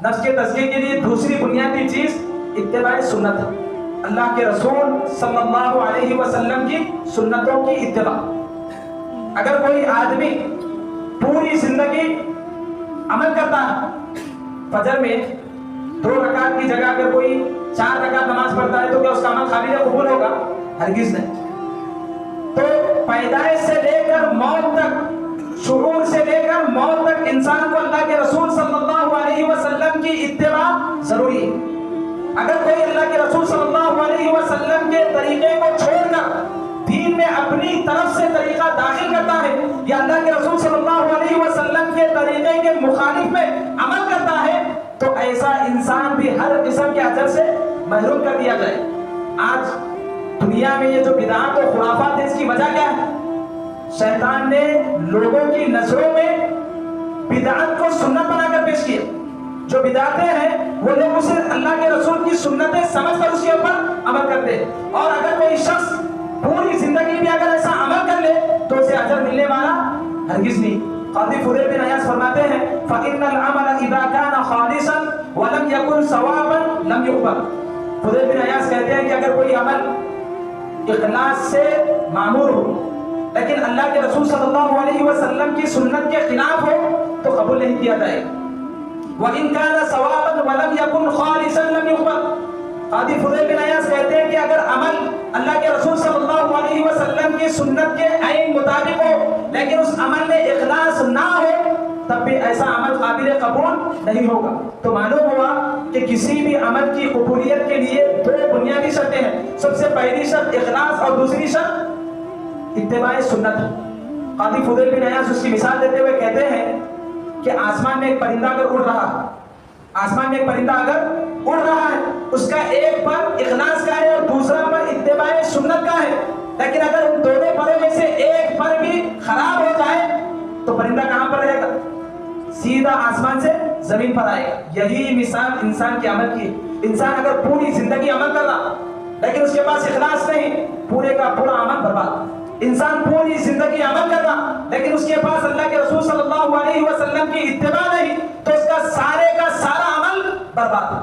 نفس کے تزکیے کے لیے دوسری بنیادی چیز اتباع سنت ہے، اللہ کے رسول صلی اللہ علیہ وسلم کی سنتوں کی اتباع۔ اگر کوئی آدمی پوری زندگی عمل کرتا ہے، فجر میں 2 رکعت کی جگہ اگر کوئی 4 رکعت نماز پڑھتا ہے تو کیا اس کا عمل قابل قبول ہوگا؟ ہرگز نہیں۔ تو پیدائش سے لے کر موت تک، شعور سے لے کر موت تک انسان کو اللہ کے رسول صلی اللہ علیہ وسلم کی اتباع ضروری ہے۔ اگر کوئی اللہ کے رسول صلی اللہ علیہ وسلم کے طریقے کو چھوڑ کر دین میں اپنی طرف سے طریقہ داخل کرتا ہے یا اللہ کے رسول صلی اللہ علیہ وسلم کے طریقے کے مخالف میں عمل کرتا ہے تو ایسا انسان بھی ہر قسم کے اجر سے محروم کر دیا جائے۔ آج دنیا میں یہ جو بدعات و خرافات ہے، اس کی وجہ کیا ہے؟ شیطان نے لوگوں کی نظروں میں بدعت کو سنت بنا کر پیش کیا۔ جو بدعتیں ہیں وہ لوگ اسے اللہ کے رسول کی سنتیں سمجھ کر اس کے اوپر عمل کرتے ہیں، اور اگر کوئی شخص پوری زندگی بھی اگر ایسا عمل کر لے تو اسے اجر ملنے والا ہرگز نہیں۔ قاضی فضیل بن عیاض فرماتے ہیں فَإِنَّ الْعَمَلَ إِذَا كَانَ خَالِصًا وَلَمْ يَكُنْ ثَوَابًا لَمْ يُقْبَلْ۔ فضیل بن عیاض کہتے ہیں کہ اگر کوئی عمل اخلاص سے معمور ہو لیکن اللہ کے رسول صلی اللہ علیہ وسلم کی سنت کے خلاف ہو تو قبول نہیں کیا جائے گا۔ وَإِنْ كَانَ ثَوَابًا وَلَمْ يَكُنْ خَالِصًا لَمْ يُقْبَلْ۔ قاضی فضیل بن عیاض کہتے ہیں کہ اگر عمل اللہ کے رسول صلی اللہ علیہ وسلم کی سنت کے عین مطابق ہو لیکن اس عمل میں اخلاص نہ ہو تب بھی ایسا عمل قابل قبول نہیں ہوگا۔ تو معلوم ہوا کہ کسی بھی عمل کی قبولیت کے لیے 2 بنیادی شرطیں ہیں۔ سب سے پہلی شرط اخلاص اور دوسری شرط اتباع سنت ہے۔ قاضی فضیل بن عیاض اس کی مثال دیتے ہوئے کہتے ہیں کہ آسمان میں ایک پرندہ اگر اڑ رہا ہے، آسمان میں ایک پرندہ اگر اڑ رہا ہے، اس کا ایک پر اخلاص کا ہے اور دوسرا پر اتباع سنت کا ہے، لیکن اگر ان دونوں پروں میں سے ایک پر بھی خراب ہو جائے تو پرندہ کہاں پر رہے گا؟ سیدھا آسمان سے زمین پر آئے گا۔ یہی مثال انسان کے عمل کی۔ انسان اگر پوری زندگی عمل کر رہا لیکن اس کے پاس اخلاص نہیں، پورے کا پورا عمل برباد۔ انسان پوری زندگی عمل کر رہا لیکن اس کے پاس اللہ کے رسول صلی اللہ علیہ وسلم کی اتباع نہیں تو اس کا سارے کا سارا عمل برباد۔